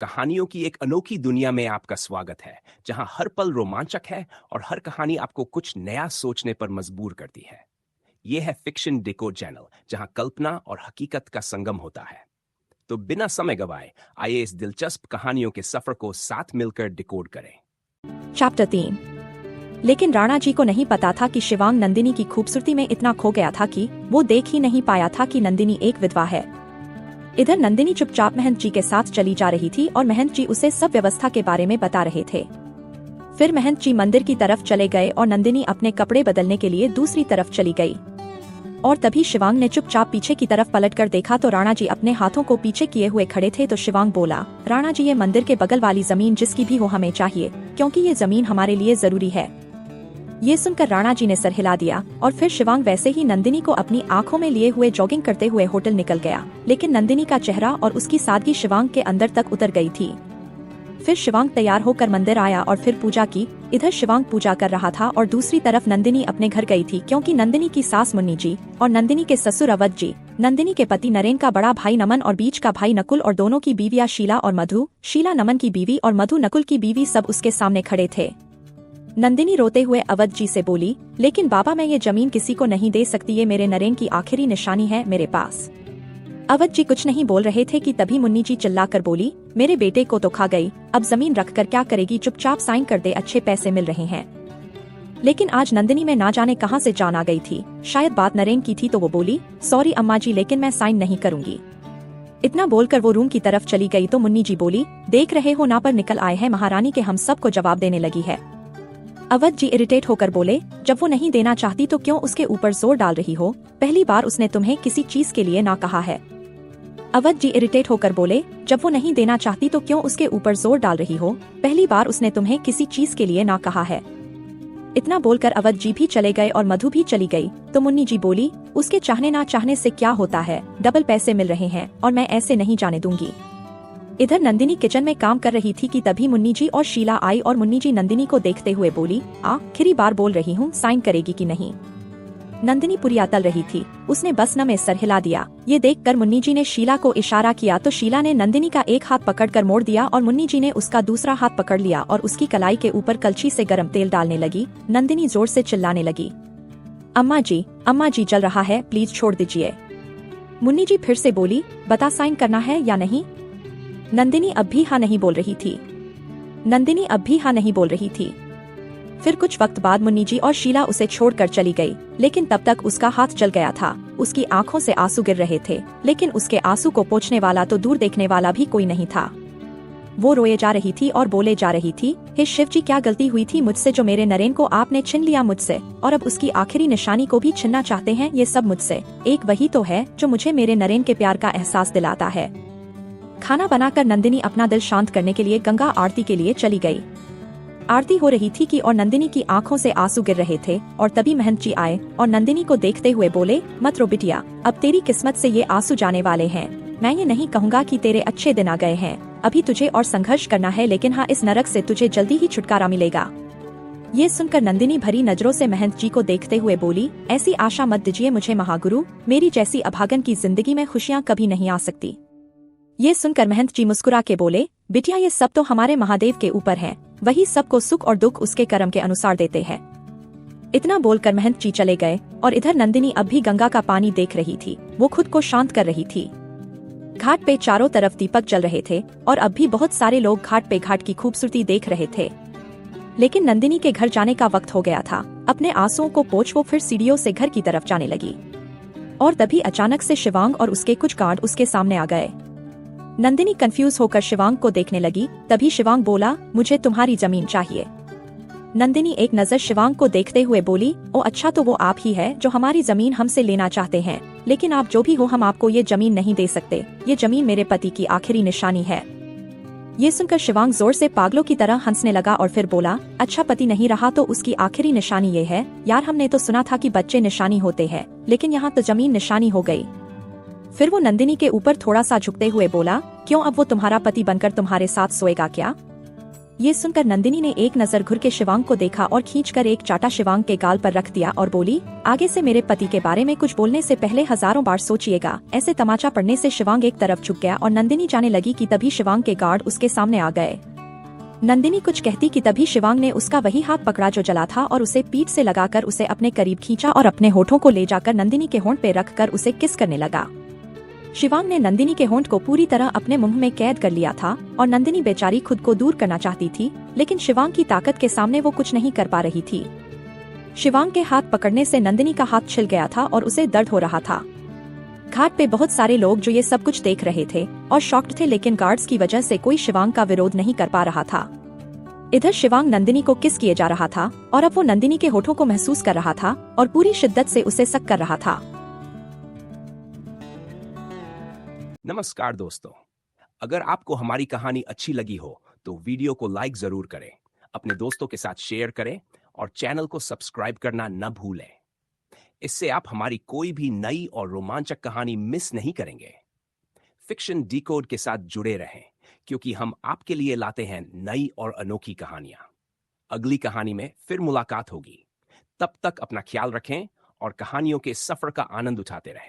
कहानियों की एक अनोखी दुनिया में आपका स्वागत है, जहां हर पल रोमांचक है और हर कहानी आपको कुछ नया सोचने पर मजबूर करती है। यह है फिक्शन डिकोड चैनल, जहां कल्पना और हकीकत का संगम होता है। तो बिना समय गवाए, आइए इस दिलचस्प कहानियों के सफर को साथ मिलकर डिकोड करें। चैप्टर 3। लेकिन राणा जी को नहीं पता था कि शिवांग नंदिनी की खूबसूरती में इतना खो गया था कि वो देख ही नहीं पाया था कि नंदिनी एक विधवा है। इधर नंदिनी चुपचाप महंत जी के साथ चली जा रही थी और महंत जी उसे सब व्यवस्था के बारे में बता रहे थे। फिर महंत जी मंदिर की तरफ चले गए और नंदिनी अपने कपड़े बदलने के लिए दूसरी तरफ चली गई। और तभी शिवांग ने चुपचाप पीछे की तरफ पलटकर देखा तो राणा जी अपने हाथों को पीछे किए हुए खड़े थे। तो शिवांग बोला, राणा जी, ये मंदिर के बगल वाली जमीन जिसकी भी हो हमें चाहिए, क्योंकि ये जमीन हमारे लिए जरूरी है। ये सुनकर राणा जी ने सर हिला दिया और फिर शिवांग वैसे ही नंदिनी को अपनी आंखों में लिए हुए जॉगिंग करते हुए होटल निकल गया। लेकिन नंदिनी का चेहरा और उसकी सादगी शिवांग के अंदर तक उतर गई थी। फिर शिवांग तैयार होकर मंदिर आया और फिर पूजा की। इधर शिवांग पूजा कर रहा था और दूसरी तरफ नंदिनी अपने घर गई थी, क्योंकि नंदिनी की सास मुन्नी जी और नंदिनी के ससुर अवध जी, नंदिनी के पति नरेन का बड़ा भाई नमन और बीच का भाई नकुल और दोनों की बीवियां शीला और मधु, शीला नमन की बीवी और मधु नकुल की बीवी, सब उसके सामने खड़े थे। नंदिनी रोते हुए अवध जी से बोली, लेकिन बाबा, मैं ये जमीन किसी को नहीं दे सकती, ये मेरे नरेन की आखिरी निशानी है मेरे पास। अवध जी कुछ नहीं बोल रहे थे कि तभी मुन्नी जी चिल्लाकर बोली, मेरे बेटे को तो खा गई, अब जमीन रखकर क्या करेगी, चुपचाप साइन कर दे, अच्छे पैसे मिल रहे हैं। लेकिन आज नंदिनी में ना जाने कहां से जान आ गई थी। शायद बात नरेन की थी तो वो बोली, सॉरी अम्मा जी, लेकिन मैं साइन नहीं करूंगी। इतना बोलकर वो रूम की तरफ चली गई तो मुन्नी जी बोली, देख रहे हो ना, पर निकल आए हैं महारानी के, हम सबको जवाब देने लगी है। अवध जी इरिटेट होकर बोले, जब वो नहीं देना चाहती तो क्यों उसके ऊपर जोर डाल रही हो, पहली बार उसने तुम्हें किसी चीज के लिए ना कहा है। अवध जी इरिटेट होकर बोले, जब वो नहीं देना चाहती तो क्यों उसके ऊपर जोर डाल रही हो, पहली बार उसने तुम्हें किसी चीज के लिए ना कहा है। इतना बोलकर अवध जी भी चले गए और मधु भी चली गई। तो मुन्नी जी बोली, उसके चाहने ना चाहने से क्या होता है, डबल पैसे मिल रहे हैं और मैं ऐसे नहीं जाने दूंगी। इधर नंदिनी किचन में काम कर रही थी कि तभी मुन्नी जी और शीला आई और मुन्नी जी नंदिनी को देखते हुए बोली, आखिरी बार बोल रही हूँ, साइन करेगी कि नहीं। नंदिनी पूरी अतल रही थी, उसने बस न में सर हिला दिया। ये देखकर मुन्नी जी ने शीला को इशारा किया तो शीला ने नंदिनी का एक हाथ पकड़कर मोड़ दिया और मुन्नी जी ने उसका दूसरा हाथ पकड़ लिया और उसकी कलाई के ऊपर कलछी से गर्म तेल डालने लगी। नंदिनी जोर से चिल्लाने लगी, अम्मा जी जल रहा है, प्लीज छोड़ दीजिए। मुन्नी जी फिर से बोली, बता साइन करना है या नहीं। नंदिनी अब भी हाँ नहीं बोल रही थी। फिर कुछ वक्त बाद मुन्नी जी और शीला उसे छोड़कर चली गई, लेकिन तब तक उसका हाथ जल गया था। उसकी आंखों से आंसू गिर रहे थे, लेकिन उसके आंसू को पोंछने वाला तो दूर देखने वाला भी कोई नहीं था। वो रोए जा रही थी और बोले जा रही थी, हे शिव जी, क्या गलती हुई थी मुझसे जो मेरे नरेन को आपने छीन लिया मुझसे, और अब उसकी आखिरी निशानी को भी छीनना चाहते हैं ये सब मुझसे। एक वही तो है जो मुझे मेरे नरेन के प्यार का एहसास दिलाता है। खाना बनाकर नंदिनी अपना दिल शांत करने के लिए गंगा आरती के लिए चली गई। आरती हो रही थी कि और नंदिनी की आंखों से आंसू गिर रहे थे और तभी महंत जी आए और नंदिनी को देखते हुए बोले, मत रो बिटिया, अब तेरी किस्मत से ये आंसू जाने वाले हैं। मैं ये नहीं कहूँगा कि तेरे अच्छे दिन आ गए हैं, अभी तुझे और संघर्ष करना है, लेकिन हाँ, इस नरक से तुझे जल्दी ही छुटकारा मिलेगा। ये सुनकर नंदिनी भरी नजरों से महंत जी को देखते हुए बोली, ऐसी आशा मत दीजिए मुझे महागुरु, मेरी जैसी अभागन की जिंदगी में खुशियाँ कभी नहीं आ सकती। ये सुनकर महंत जी मुस्कुरा के बोले, बिटिया, ये सब तो हमारे महादेव के ऊपर है, वही सबको सुख और दुख उसके कर्म के अनुसार देते हैं। इतना बोलकर महंत जी चले गए और इधर नंदिनी अब भी गंगा का पानी देख रही थी। वो खुद को शांत कर रही थी। घाट पे चारों तरफ दीपक जल रहे थे और अब भी बहुत सारे लोग घाट पे घाट की खूबसूरती देख रहे थे। लेकिन नंदिनी के घर जाने का वक्त हो गया था। अपने आंसुओं को पोंछ वो फिर सीढ़ियों से घर की तरफ जाने लगी और तभी अचानक से शिवांग और उसके कुछ गार्ड उसके सामने आ गए। नंदिनी कंफ्यूज होकर शिवांग को देखने लगी। तभी शिवांग बोला, मुझे तुम्हारी जमीन चाहिए। नंदिनी एक नजर शिवांग को देखते हुए बोली, ओ अच्छा, तो वो आप ही है जो हमारी जमीन हमसे लेना चाहते हैं, लेकिन आप जो भी हो, हम आपको ये जमीन नहीं दे सकते। ये जमीन मेरे पति की आखिरी निशानी है। ये सुनकर शिवांग जोर से पागलों की तरह हंसने लगा और फिर बोला, अच्छा, पति नहीं रहा तो उसकी आखिरी निशानी ये है? यार, हमने तो सुना था कि बच्चे निशानी होते हैं, लेकिन यहाँ तो जमीन निशानी हो गई। फिर वो नंदिनी के ऊपर थोड़ा सा झुकते हुए बोला, क्यों, अब वो तुम्हारा पति बनकर तुम्हारे साथ सोएगा क्या? ये सुनकर नंदिनी ने एक नजर घुर के शिवांग को देखा और खींचकर एक चाटा शिवांग के गाल पर रख दिया और बोली, आगे से मेरे पति के बारे में कुछ बोलने से पहले हजारों बार सोचिएगा। ऐसे तमाचा पड़ने से शिवांग एक तरफ झुक गया और नंदिनी जाने लगी कि तभी शिवांग के गार्ड उसके सामने आ गए। नंदिनी कुछ कहती कि तभी शिवांग ने उसका वही हाथ पकड़ा जो जला था और उसे पीठ से लगाकर उसे अपने करीब खींचा और अपने होठों को ले जाकर नंदिनी के होंठ पे रखकर उसे किस करने लगा। शिवांग ने नंदिनी के होंठ को पूरी तरह अपने मुंह में कैद कर लिया था और नंदिनी बेचारी खुद को दूर करना चाहती थी, लेकिन शिवांग की ताकत के सामने वो कुछ नहीं कर पा रही थी। शिवांग के हाथ पकड़ने से नंदिनी का हाथ छिल गया था और उसे दर्द हो रहा था। घाट पे बहुत सारे लोग जो ये सब कुछ देख रहे थे और शॉक्ड थे, लेकिन गार्ड्स की वजह से कोई शिवांग का विरोध नहीं कर पा रहा था। इधर शिवांग नंदिनी को किस किए जा रहा था और अब वो नंदिनी के होठों को महसूस कर रहा था और पूरी शिद्दत से उसे सक कर रहा था। नमस्कार दोस्तों, अगर आपको हमारी कहानी अच्छी लगी हो तो वीडियो को लाइक जरूर करें, अपने दोस्तों के साथ शेयर करें और चैनल को सब्सक्राइब करना न भूलें। इससे आप हमारी कोई भी नई और रोमांचक कहानी मिस नहीं करेंगे। फिक्शन डिकोड के साथ जुड़े रहें, क्योंकि हम आपके लिए लाते हैं नई और अनोखी कहानियां। अगली कहानी में फिर मुलाकात होगी। तब तक अपना ख्याल रखें और कहानियों के सफर का आनंद उठाते रहें।